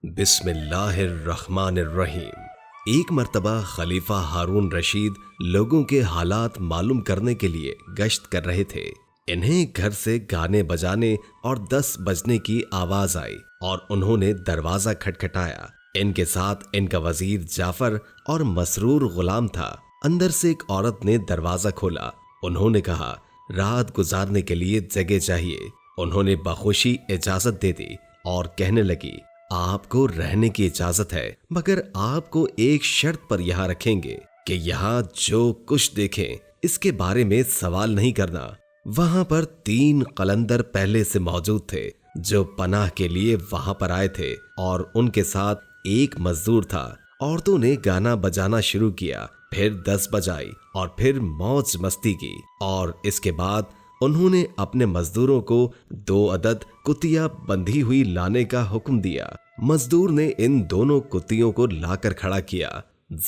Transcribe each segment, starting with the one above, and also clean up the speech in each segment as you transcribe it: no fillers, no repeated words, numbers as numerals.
بسم اللہ الرحمن الرحیم۔ ایک مرتبہ خلیفہ ہارون رشید لوگوں کے حالات معلوم کرنے کے لیے گشت کر رہے تھے۔ انہیں گھر سے گانے بجانے اور 10 بجنے کی آواز آئی اور انہوں نے دروازہ کھٹکھٹایا۔ ان کے ساتھ ان کا وزیر جعفر اور مسرور غلام تھا۔ اندر سے ایک عورت نے دروازہ کھولا۔ انہوں نے کہا رات گزارنے کے لیے جگہ چاہیے۔ انہوں نے بخوشی اجازت دے دی اور کہنے لگی آپ کو رہنے کی اجازت ہے، مگر آپ کو ایک شرط پر یہاں رکھیں گے کہ یہاں جو کچھ دیکھیں اس کے بارے میں سوال نہیں کرنا۔ وہاں پر 3 قلندر پہلے سے موجود تھے جو پناہ کے لیے وہاں پر آئے تھے اور ان کے ساتھ ایک مزدور تھا۔ عورتوں نے گانا بجانا شروع کیا، پھر 10 بجائی اور پھر موج مستی کی، اور اس کے بعد انہوں نے اپنے مزدوروں کو 2 عدد کتیاں بندھی ہوئی لانے کا حکم دیا۔ مزدور نے ان دونوں کتیوں کو لا کر کھڑا کیا۔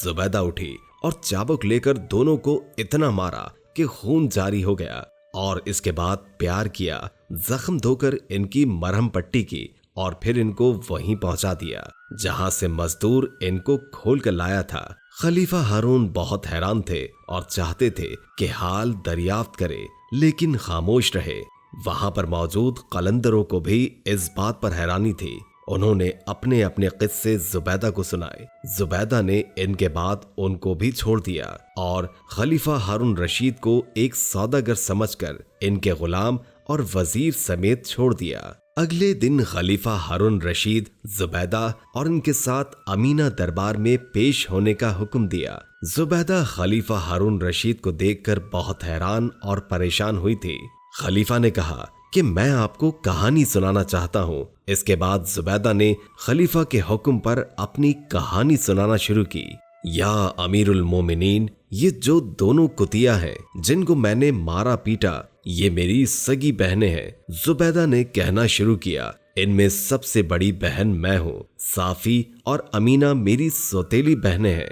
زبیدہ اٹھی اور چابک لے کر دونوں کو اتنا مارا کہ خون جاری ہو گیا، اور اس کے بعد پیار کیا، زخم دھو کر ان کی مرہم پٹی کی اور پھر ان کو وہیں پہنچا دیا جہاں سے مزدور ان کو کھول کر لایا تھا۔ خلیفہ ہارون بہت حیران تھے اور چاہتے تھے کہ حال دریافت کرے، لیکن خاموش رہے۔ وہاں پر موجود قلندروں کو بھی اس بات پر حیرانی تھی۔ انہوں نے اپنے اپنے قصے زبیدہ کو سنائے۔ زبیدہ نے ان کے بعد ان کو بھی چھوڑ دیا اور خلیفہ ہارون رشید کو ایک سوداگر سمجھ کر ان کے غلام اور وزیر سمیت چھوڑ دیا۔ اگلے دن خلیفہ ہارون رشید زبیدہ اور ان کے ساتھ امینہ دربار میں پیش ہونے کا حکم دیا۔ زبیدہ خلیفہ ہارون رشید کو دیکھ کر بہت حیران اور پریشان ہوئی تھی۔ خلیفہ نے کہا کہ میں آپ کو کہانی سنانا چاہتا ہوں۔ اس کے بعد زبیدہ نے خلیفہ کے حکم پر اپنی کہانی سنانا شروع کی۔ یا امیر المومنین، یہ جو دونوں کتیاں ہیں جن کو میں نے مارا پیٹا، یہ میری سگی بہنیں ہیں۔ زبیدہ نے کہنا شروع کیا ان میں سب سے بڑی بہن میں ہوں۔ صافی اور امینہ میری سوتیلی بہنیں ہیں۔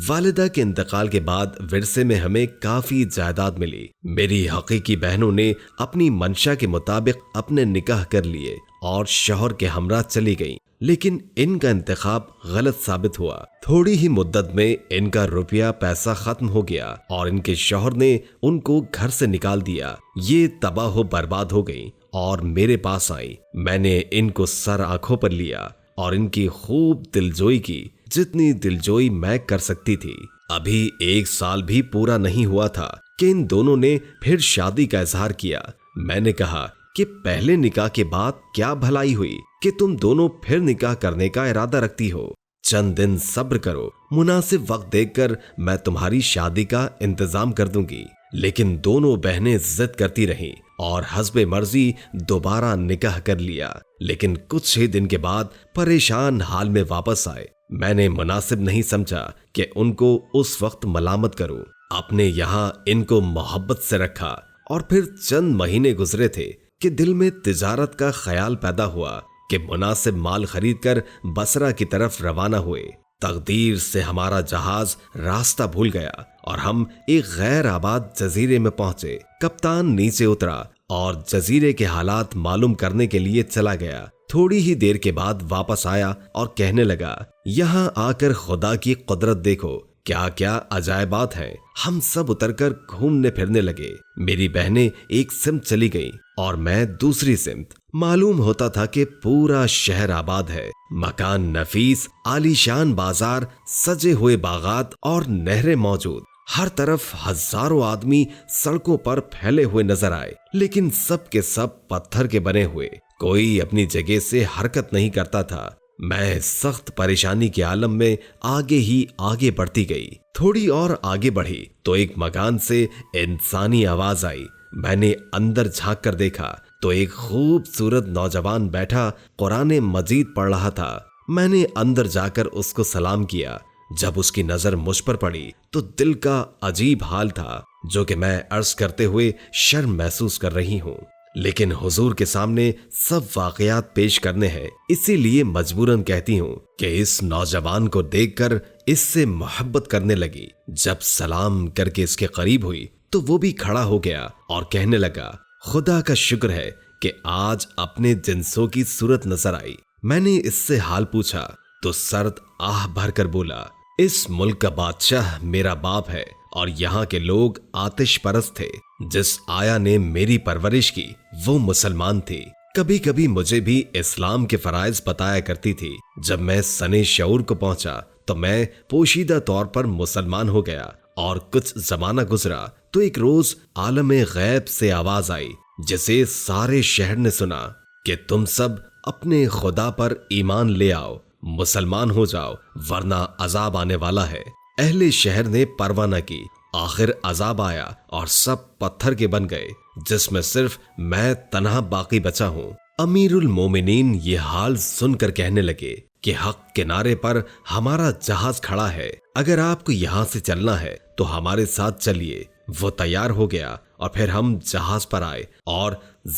والدہ کے انتقال کے بعد ورثے میں ہمیں کافی جائیداد ملی۔ میری حقیقی بہنوں نے اپنی منشا کے مطابق اپنے نکاح کر لیے اور شوہر کے ہمراہ چلی گئیں، لیکن ان کا انتخاب غلط ثابت ہوا۔ تھوڑی ہی مدت میں ان کا روپیہ پیسہ ختم ہو گیا اور ان کے شوہر نے ان کو گھر سے نکال دیا۔ یہ تباہ و برباد ہو گئیں اور میرے پاس آئیں۔ میں نے ان کو سر آنکھوں پر لیا اور ان کی خوب دلجوئی کی، جتنی دلجوئی میں کر سکتی تھی۔ ابھی 1 سال بھی پورا نہیں ہوا تھا کہ ان دونوں نے پھر شادی کا اظہار کیا۔ میں نے کہا کہ پہلے نکاح کے بعد کیا بھلائی ہوئی کہ تم دونوں پھر نکاح کرنے کا ارادہ رکھتی ہو؟ چند دن صبر کرو، مناسب وقت دیکھ کر میں تمہاری شادی کا انتظام کر دوں گی۔ لیکن دونوں بہنیں ضد کرتی رہیں اور حسب مرضی دوبارہ نکاح کر لیا، لیکن کچھ ہی دن کے بعد پریشان حال میں واپس آئے۔ میں نے مناسب نہیں سمجھا کہ ان کو اس وقت ملامت کروں۔ اپنے یہاں ان کو محبت سے رکھا، اور پھر چند مہینے گزرے تھے کہ دل میں تجارت کا خیال پیدا ہوا کہ مناسب مال خرید کر بصرہ کی طرف روانہ ہوئے۔ تقدیر سے ہمارا جہاز راستہ بھول گیا اور ہم ایک غیر آباد جزیرے میں پہنچے۔ کپتان نیچے اترا اور جزیرے کے حالات معلوم کرنے کے لیے چلا گیا۔ تھوڑی ہی دیر کے بعد واپس آیا اور کہنے لگا یہاں آ کر خدا کی قدرت دیکھو، کیا کیا عجائبات ہیں۔ ہم سب اتر کر گھومنے پھرنے لگے۔ میری بہنیں ایک سمت چلی گئیں اور میں دوسری سمت۔ معلوم ہوتا تھا کہ پورا شہر آباد ہے، مکان نفیس، عالیشان بازار، سجے ہوئے باغات اور نہریں موجود۔ ہر طرف ہزاروں آدمی سڑکوں پر پھیلے ہوئے نظر آئے، لیکن سب کے سب پتھر کے بنے ہوئے۔ کوئی اپنی جگہ سے حرکت نہیں کرتا تھا۔ میں سخت پریشانی کے عالم میں آگے ہی آگے بڑھتی گئی۔ تھوڑی اور آگے بڑھی تو ایک مکان سے انسانی آواز آئی۔ میں نے اندر جھانک کر دیکھا تو ایک خوبصورت نوجوان بیٹھا قرآن مجید پڑھ رہا تھا۔ میں نے اندر جا کر اس کو سلام کیا۔ جب اس کی نظر مجھ پر پڑی تو دل کا عجیب حال تھا جو کہ میں عرض کرتے ہوئے شرم محسوس کر رہی ہوں، لیکن حضور کے سامنے سب واقعات پیش کرنے ہیں، اسی لیے مجبوراً کہتی ہوں کہ اس نوجوان کو دیکھ کر اس سے محبت کرنے لگی۔ جب سلام کر کے اس کے قریب ہوئی تو وہ بھی کھڑا ہو گیا اور کہنے لگا خدا کا شکر ہے کہ آج اپنے جنسوں کی صورت نظر آئی۔ میں نے اس سے حال پوچھا تو سرد آہ بھر کر بولا، اس ملک کا بادشاہ میرا باپ ہے اور یہاں کے لوگ آتش پرست تھے۔ جس آیا نے میری پرورش کی وہ مسلمان تھی۔ کبھی کبھی مجھے بھی اسلام کے فرائض بتایا کرتی تھی۔ جب میں سن شعور کو پہنچا تو میں پوشیدہ طور پر مسلمان ہو گیا، اور کچھ زمانہ گزرا تو ایک روز عالم غیب سے آواز آئی جسے سارے شہر نے سنا کہ تم سب اپنے خدا پر ایمان لے آؤ، مسلمان ہو جاؤ ورنہ عذاب آنے والا ہے۔ اہل شہر نے پرواہ نہ کی، آخر عذاب آیا اور سب پتھر کے بن گئے، جس میں صرف میں تنہا باقی بچا ہوں۔ امیر المومنین یہ حال سن کر کہنے لگے کہ حق کنارے پر ہمارا جہاز کھڑا ہے، اگر آپ کو یہاں سے چلنا ہے تو ہمارے ساتھ چلیے۔ وہ تیار ہو گیا اور پھر ہم جہاز پر آئے اور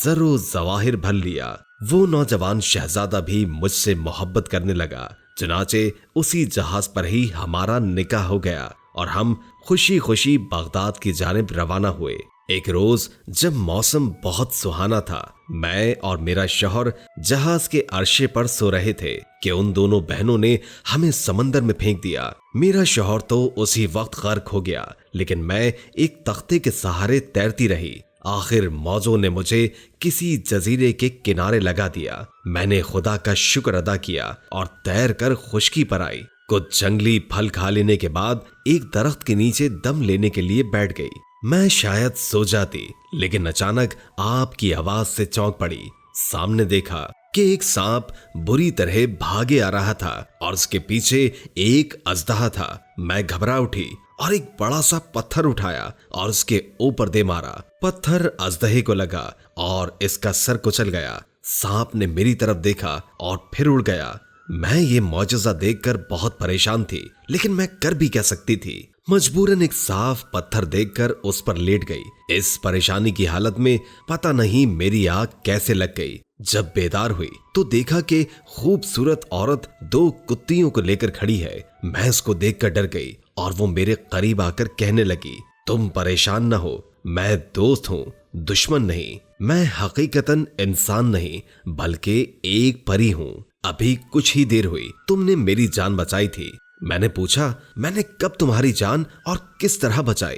زر و ظواہر بھر لیا۔ وہ نوجوان شہزادہ بھی مجھ سے محبت کرنے لگا، چنانچہ اسی جہاز پر ہی ہمارا نکاح ہو گیا اور ہم خوشی خوشی بغداد کی جانب روانہ ہوئے۔ ایک روز جب موسم بہت سہانا تھا، میں اور میرا شوہر جہاز کے عرشے پر سو رہے تھے کہ ان دونوں بہنوں نے ہمیں سمندر میں پھینک دیا۔ میرا شوہر تو اسی وقت غرق ہو گیا، لیکن میں ایک تختے کے سہارے تیرتی رہی۔ آخر موجوں نے مجھے کسی جزیرے کے کنارے لگا دیا۔ میں نے خدا کا شکر ادا کیا اور تیر کر خشکی پر آئی۔ کچھ جنگلی پھل کھا لینے کے بعد ایک درخت کے نیچے دم لینے کے لیے بیٹھ گئی۔ میں شاید سو جاتی، لیکن اچانک آپ کی آواز سے چونک پڑی۔ سامنے دیکھا کہ ایک سانپ بری طرح بھاگے آ رہا تھا اور اس کے پیچھے ایک اژدہا تھا۔ میں گھبرا اٹھی اور ایک بڑا سا پتھر اٹھایا اور اس کے اوپر دے مارا۔ پتھر اژدہے کو لگا اور اس کا سر کچل گیا۔ سانپ نے میری طرف دیکھا اور پھر اڑ گیا۔ میں یہ معجزہ دیکھ کر بہت پریشان تھی، لیکن میں کر بھی کیا سکتی تھی؟ مجبوراً ایک صاف پتھر دیکھ کر اس پر لیٹ گئی۔ اس پریشانی کی حالت میں پتہ نہیں میری آنکھ کیسے لگ گئی۔ جب بیدار ہوئی تو دیکھا کہ خوبصورت عورت دو کتیوں کو لے کر کھڑی ہے۔ میں اس کو دیکھ کر ڈر گئی اور وہ میرے قریب آ کر کہنے لگی، تم پریشان نہ ہو، میں دوست ہوں، دشمن نہیں۔ میں حقیقتاً انسان نہیں بلکہ ایک پری ہوں۔ ابھی کچھ ہی دیر ہوئی تم نے میری جان بچائی تھی۔ میں نے پوچھا، میں نے کب تمہاری جان اور کس طرح بچائی؟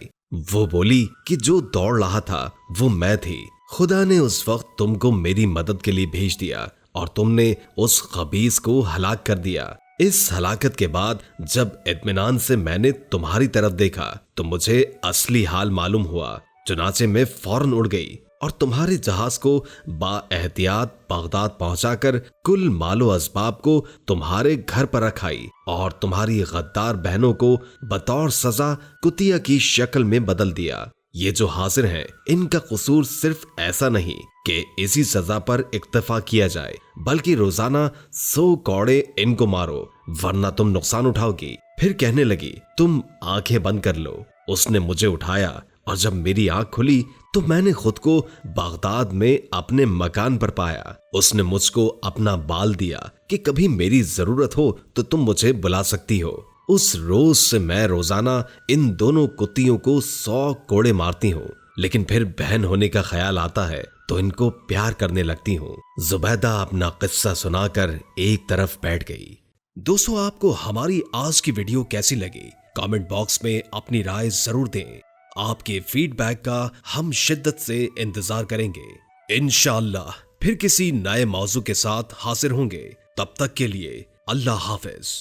وہ بولی کہ جو دوڑ رہا تھا وہ میں تھی۔ خدا نے اس وقت تم کو میری مدد کے لیے بھیج دیا اور تم نے اس خبیث کو ہلاک کر دیا۔ اس ہلاکت کے بعد جب اطمینان سے میں نے تمہاری طرف دیکھا تو مجھے اصلی حال معلوم ہوا، چنانچہ میں فوراً اڑ گئی اور تمہارے جہاز کو با احتیاط بغداد پہنچا کر کل مال و اسباب کو تمہارے گھر پر رکھائی اور تمہاری غدار بہنوں کو بطور سزا کتیا کی شکل میں بدل دیا۔ یہ جو حاضر ہیں ان کا قصور صرف ایسا نہیں کہ اسی سزا پر اکتفا کیا جائے، بلکہ روزانہ 100 کوڑے ان کو مارو ورنہ تم نقصان اٹھاؤ گی۔ پھر کہنے لگی، تم آنکھیں بند کر لو۔ اس نے مجھے اٹھایا اور جب میری آنکھ کھلی تو میں نے خود کو بغداد میں اپنے مکان پر پایا۔ اس نے مجھ کو اپنا بال دیا کہ کبھی میری ضرورت ہو تو تم مجھے بلا سکتی ہو۔ اس روز سے میں روزانہ ان دونوں کتیوں کو 100 کوڑے مارتی ہوں، لیکن پھر بہن ہونے کا خیال آتا ہے تو ان کو پیار کرنے لگتی ہوں۔ زبیدہ اپنا قصہ سنا کر ایک طرف بیٹھ گئی۔ دوستو، آپ کو ہماری آج کی ویڈیو کیسی لگی؟ کامنٹ باکس میں اپنی رائے ضرور دیں۔ آپ کے فیڈ بیک کا ہم شدت سے انتظار کریں گے۔ انشاءاللہ پھر کسی نئے موضوع کے ساتھ حاضر ہوں گے۔ تب تک کے لیے اللہ حافظ۔